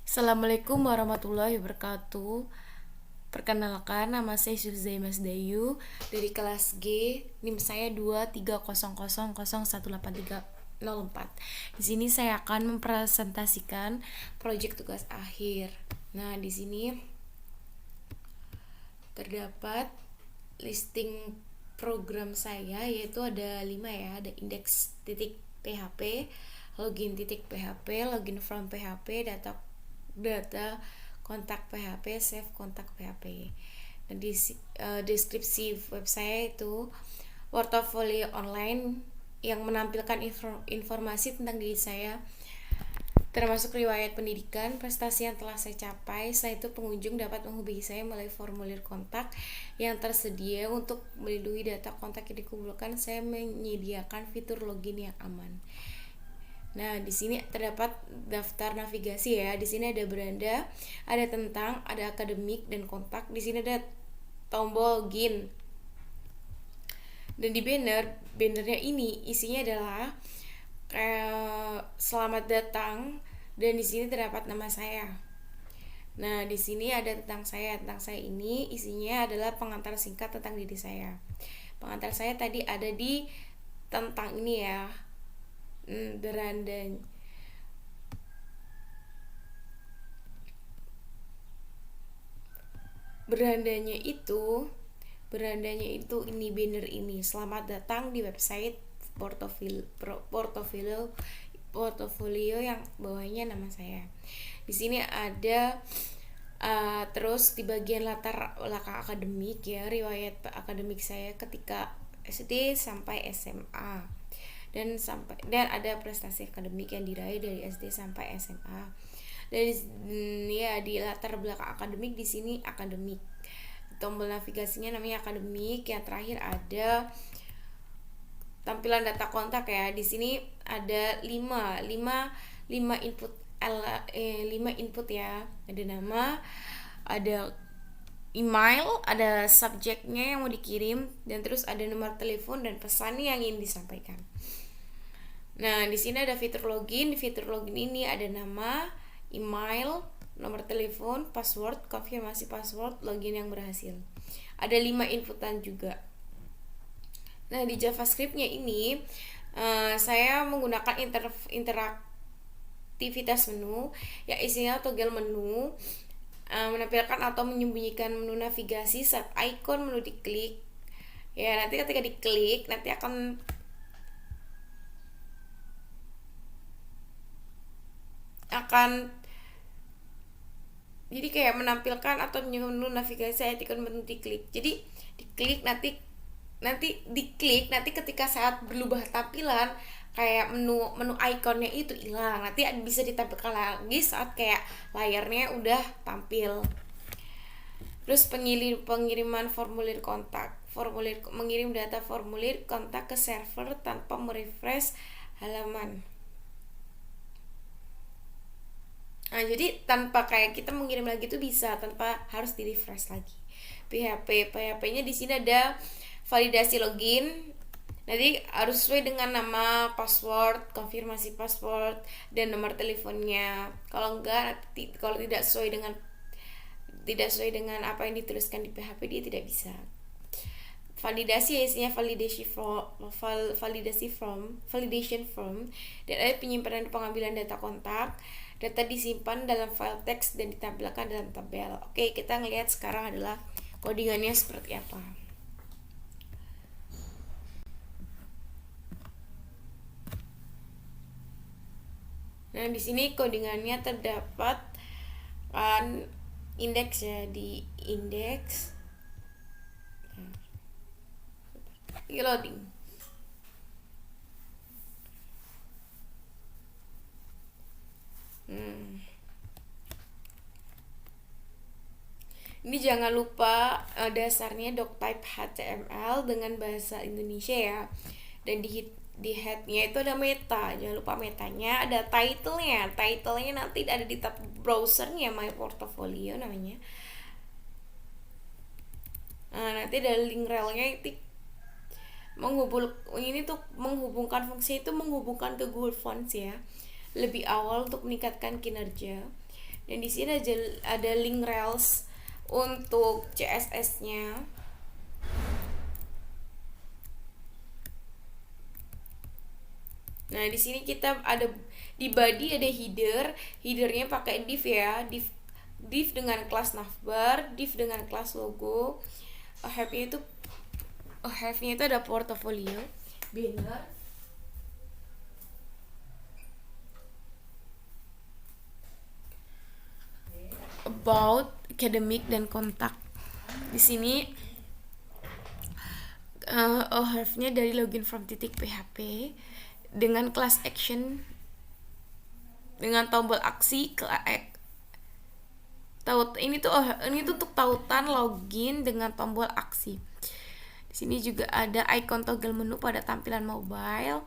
Assalamualaikum warahmatullahi wabarakatuh. Perkenalkan, nama saya Suzai Mas Dayu dari kelas G. NIM saya 23000018304. Di sini saya akan mempresentasikan proyek tugas akhir. Nah, di sini terdapat listing program saya, yaitu ada 5 ya. Ada index.php, login.php, login from php, data kontak PHP, save kontak PHP. Dan di deskripsi web saya itu portofolio online yang menampilkan informasi tentang diri saya, termasuk riwayat pendidikan, prestasi yang telah saya capai. Setelah itu pengunjung dapat menghubungi saya melalui formulir kontak yang tersedia. Untuk melindungi data kontak yang dikumpulkan, saya menyediakan fitur login yang aman. Nah, di sini terdapat daftar navigasi ya. Di sini ada beranda, ada tentang, ada akademik dan kontak. Di sini ada tombol login. Dan di bannernya ini isinya adalah selamat datang, dan di sini terdapat nama saya. Nah, di sini ada tentang saya. Tentang saya ini isinya adalah pengantar singkat tentang diri saya. Pengantar saya tadi ada di tentang ini ya. Berandanya itu ini banner ini. Selamat datang di website portofolio yang bawahnya nama saya. Di sini ada terus di bagian latar belakang akademik ya, riwayat akademik saya ketika SD sampai SMA. Dan ada prestasi akademik yang diraih dari SD sampai SMA. Dan ya, di latar belakang akademik di sini akademik. Tombol navigasinya namanya akademik. Yang terakhir ada tampilan data kontak ya. Di sini ada 5 input 5 input ya. Ada nama, ada email, ada subjeknya yang mau dikirim, dan terus ada nomor telepon dan pesan yang ingin disampaikan. Nah, di sini ada fitur login. Di fitur login ini ada nama, email, nomor telepon, password, konfirmasi password, login yang berhasil. Ada 5 inputan juga. Nah, di JavaScript-nya ini saya menggunakan interaktivitas menu, ya isinya toggle menu, menampilkan atau menyembunyikan menu navigasi saat ikon menu diklik. Ya, nanti ketika diklik nanti akan jadi kayak menampilkan atau menu navigasi saat ikon menu diklik. Jadi diklik nanti ketika saat berubah tampilan kayak menu ikonnya itu hilang, nanti bisa ditampilkan lagi saat kayak layarnya udah tampil. Terus pengiriman formulir kontak, mengirim data formulir kontak ke server tanpa merefresh halaman. Nah, jadi tanpa kayak kita mengirim lagi itu bisa tanpa harus di refresh lagi. PHP-nya di sini ada validasi login. Nanti harus sesuai dengan nama, password, konfirmasi password, dan nomor teleponnya. Kalau tidak sesuai dengan apa yang dituliskan di PHP, dia tidak bisa. Validasi isinya validation form, dan ada penyimpanan pengambilan data kontak. Data disimpan dalam file teks dan ditampilkan dalam tabel. Oke, kita ngelihat sekarang adalah codingannya seperti apa. Nah, di sini codingannya terdapat indeks ya, di indeks. Loading. Ini jangan lupa dasarnya doctype HTML dengan bahasa Indonesia ya. Dan di headnya itu ada meta. Jangan lupa metanya. Ada titlenya. Titlenya nanti ada di tab browsernya, My Portfolio namanya. Nah, nanti ada link relnya itu menghubungkan fungsi itu menghubungkan ke Google Fonts ya, lebih awal untuk meningkatkan kinerja. Dan di sini ada link Rails untuk CSS-nya. Nah, di sini kita ada di body ada headernya pakai div ya, div dengan kelas navbar, div dengan kelas logo. Have-nya itu ada portofolio, banner, about, academic, dan kontak. Di sini have-nya dari login from titik PHP dengan class action dengan tombol aksi ini tuh untuk tautan login dengan tombol aksi. Di sini juga ada icon toggle menu pada tampilan mobile.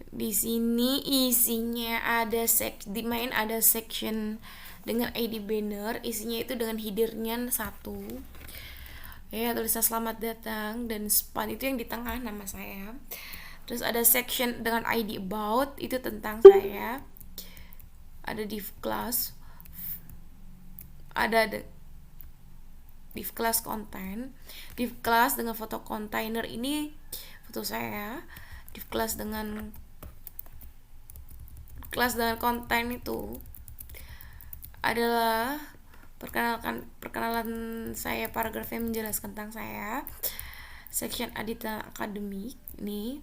Di sini isinya ada di main ada section dengan ID banner, isinya itu dengan headernya 1. Ya, tulisan selamat datang, dan span itu yang di tengah nama saya. Terus ada section dengan ID about, itu tentang saya. Ada div class, ada div class content, div class dengan foto container, ini foto saya. Div class dengan konten itu adalah perkenalan saya, paragraf yang menjelaskan tentang saya. Section editan akademik nih.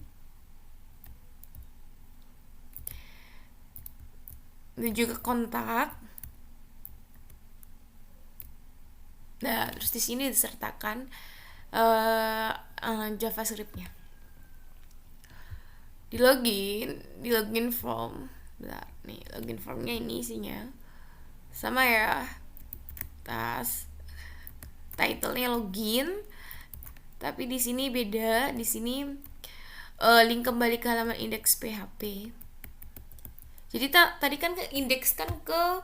Dan juga kontak. Nah, terus di sini disertakan JavaScript-nya. Di login form. Bentar, nih login formnya ini isinya sama ya. Title-nya login, tapi di sini beda. Di sini link kembali ke halaman indeks PHP. Jadi tadi kan indeks kan ke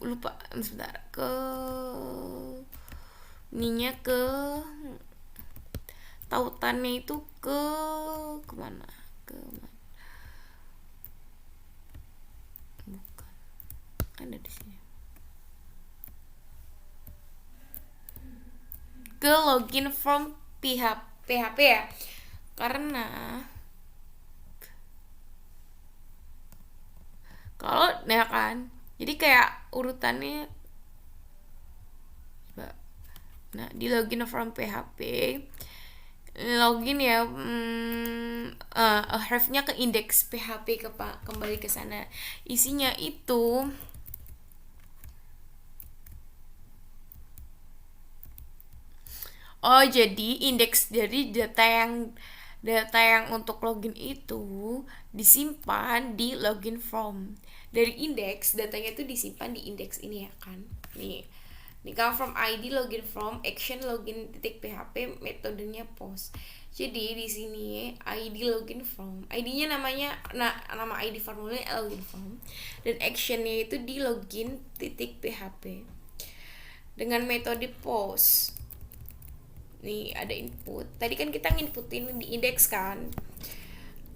lupa sebentar, ke tautannya itu kemana? Bukan, ada di sini. Ke login from PHP ya, karena kalau ya kan, jadi kayak urutannya. Nah, di login from PHP, login ya, have-nya ke indeks PHP, kembali ke sana. Isinya itu jadi indeks dari data yang untuk login itu disimpan di login form. Dari indeks, datanya itu disimpan di indeks ini ya kan. Nih come from ID login form, action login titik PHP, metodenya post. Jadi di sini ID login form, ID-nya nama ID formulanya login form, dan actionnya itu di login titik PHP dengan metode post. Nih ada input. Tadi kan kita nginputin di indeks kan.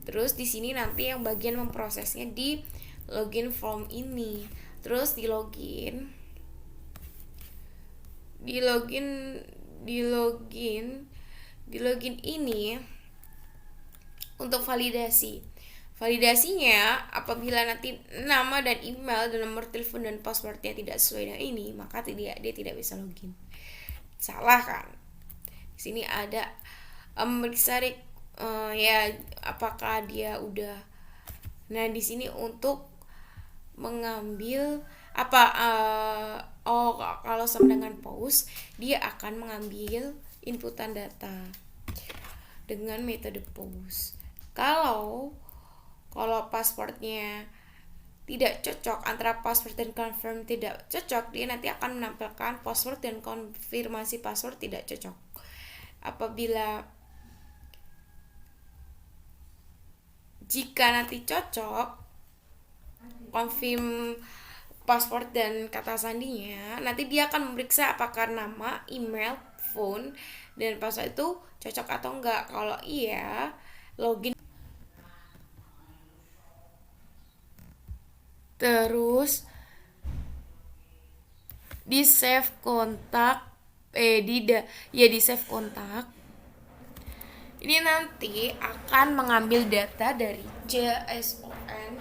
Terus di sini nanti yang bagian memprosesnya di login form ini. Terus di login ini untuk validasinya, apabila nanti nama dan email dan nomor telepon dan passwordnya tidak sesuai dengan ini, maka dia tidak bisa login. Salah kan? Di sini ada memeriksa ya apakah dia udah. Nah, di sini untuk mengambil kalau sama dengan post, dia akan mengambil inputan data dengan metode post. Kalau passwordnya tidak cocok, antara password dan confirm tidak cocok, dia nanti akan menampilkan password dan konfirmasi password tidak cocok. Jika nanti cocok, confirm password dan kata sandinya, nanti dia akan memeriksa apakah nama, email, phone, dan password itu cocok atau enggak. Kalau iya, login. Terus di save kontak, di save kontak. Ini nanti akan mengambil data dari JSON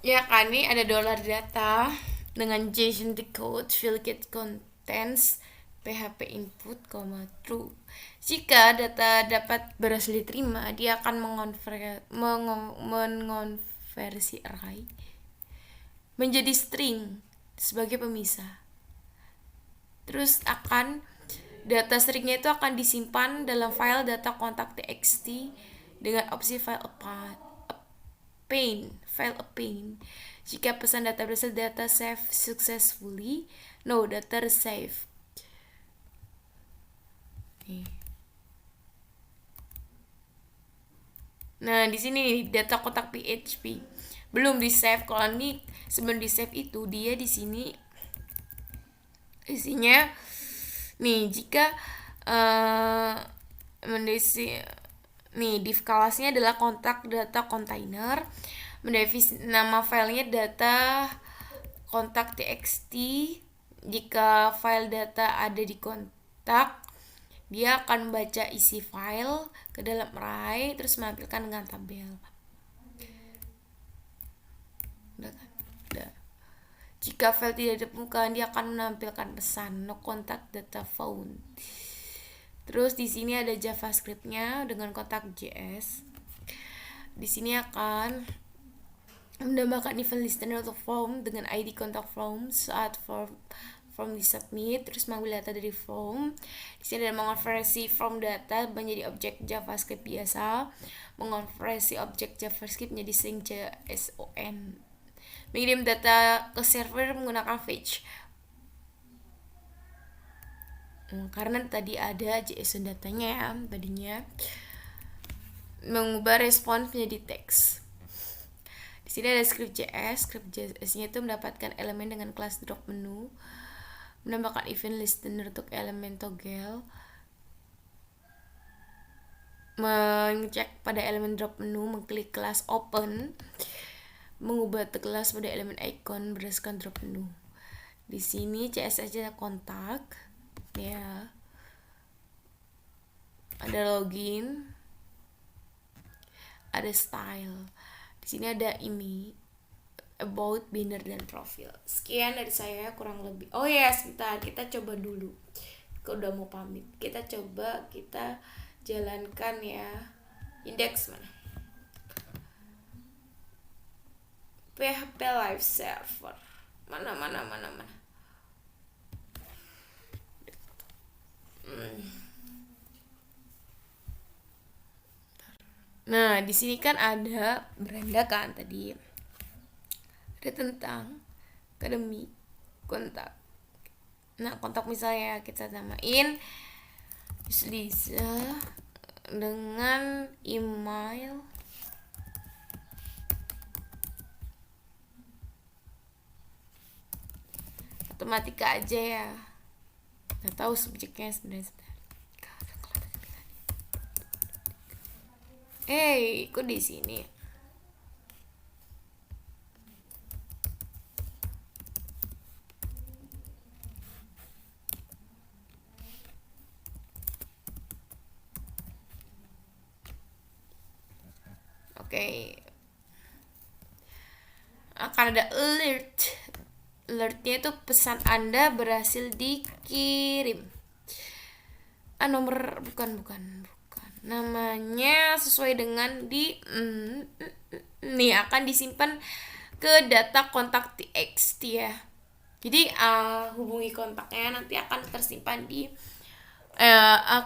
ya kan, ini ada dollar data dengan JSON decode field get contents PHP input, true. Jika data dapat berhasil diterima, dia akan mengonversi array menjadi string sebagai pemisah. Terus data stringnya itu akan disimpan dalam file data kontak txt dengan opsi file append. Jika pesan data berhasil data save successfully, no data save. Nah, di sini data kotak PHP belum di save. Kalau ini sebelum di save itu dia di sini isinya nih, jika div kelasnya adalah kontak data container, nama filenya data kontak txt. Jika file data ada di kontak, dia akan baca isi file ke dalam array terus menampilkan dengan tabel. Jika file tidak ditemukan, dia akan menampilkan pesan no contact data found. Terus di sini ada JavaScript-nya dengan kontak JS. Di sini akan menambahkan event listener untuk form dengan ID kontak form saat form disubmit, terus mengambil data dari form. Di sini ada mengonversi form data menjadi objek JavaScript biasa, mengonversi objek JavaScript menjadi string JSON, mengirim data ke server menggunakan fetch. Karena tadi ada JSON datanya ya tadinya, mengubah respons menjadi teks. Di sini ada script JS-nya itu mendapatkan elemen dengan kelas drop menu, menambahkan event listener untuk elemen toggle, mengecek pada elemen drop menu, mengklik kelas open, mengubah kelas pada elemen icon berdasarkan drop menu. Di sini CSS aja kontak ya. Ada login, ada style. Di sini ada ini about, banner, dan profil. Sekian dari saya kurang lebih. Oh ya, sebentar, kita coba dulu. Udah mau pamit. Kita jalankan ya. Indeks mana? PHP Live Server. Mana. Nah, di sini kan ada beranda kan tadi. Ada tentang akademi kontak. Nah, kontak misalnya kita namain Lisa dengan email matematika aja ya. Nggak tahu subjeknya sebenarnya. Kok di sini? Oke. Akan ada alertnya itu pesan Anda berhasil dikirim. Nomor bukan namanya sesuai dengan nih akan disimpan ke data kontak txt ya. Jadi hubungi kontaknya nanti akan tersimpan di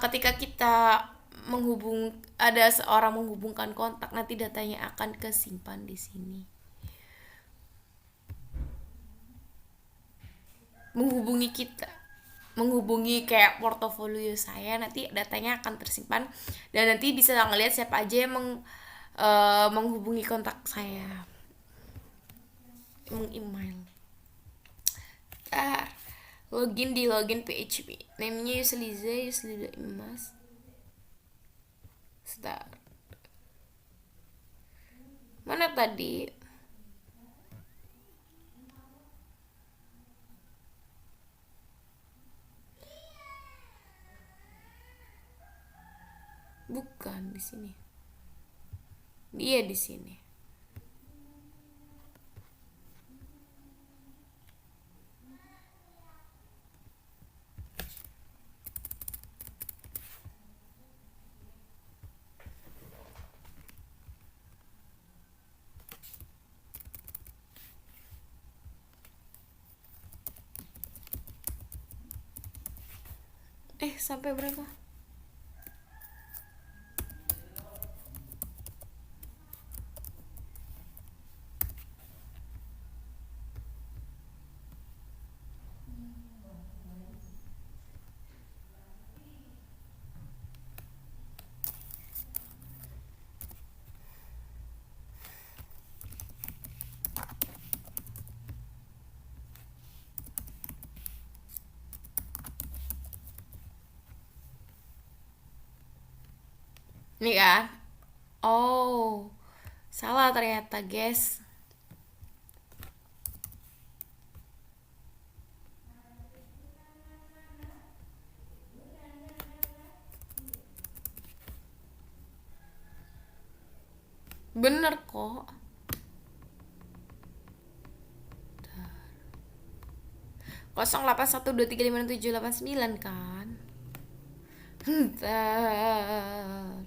ketika kita ada seorang menghubungkan kontak, nanti datanya akan kesimpan di sini. menghubungi kayak portofolio saya, nanti datanya akan tersimpan dan nanti bisa ngeliat siapa aja yang menghubungi kontak saya, meng-email. Login di login PHP. Namanya Yusliza Imas. Start. Mana tadi? Bukan di sini. Dia di sini. Sampai berapa? Nih kan? Oh, salah ternyata, guys. Bener kok. 0812356789 kan. Ntar.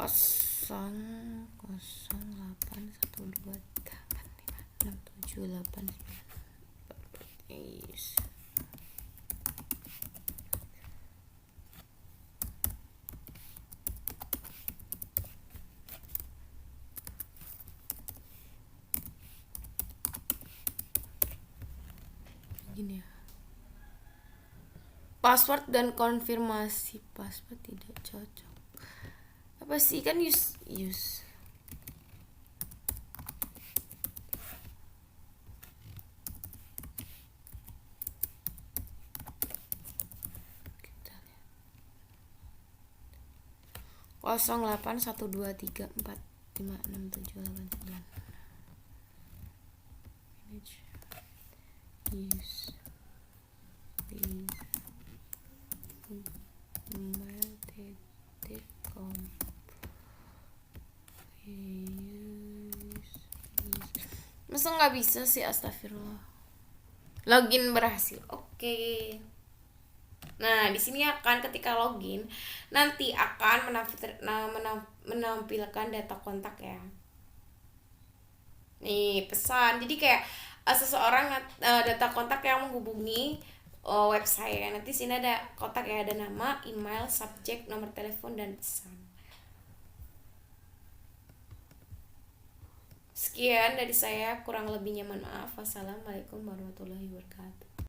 Kosong 0812856789. Gini ya. Password dan konfirmasi password tidak cocok. Apa sih kan use 0812345679. Manage use email.com. Masa nggak bisa sih, astagfirullah. Login berhasil. Oke. Nah, di sini akan ketika login nanti akan menampilkan data kontak ya. Nih, pesan. Jadi kayak seseorang data kontak yang menghubungi web saya. Nanti sini ada kotak ya, ada nama, email, subjek, nomor telepon dan pesan. Sekian dari saya, kurang lebihnya mohon maaf. Wassalamualaikum warahmatullahi wabarakatuh.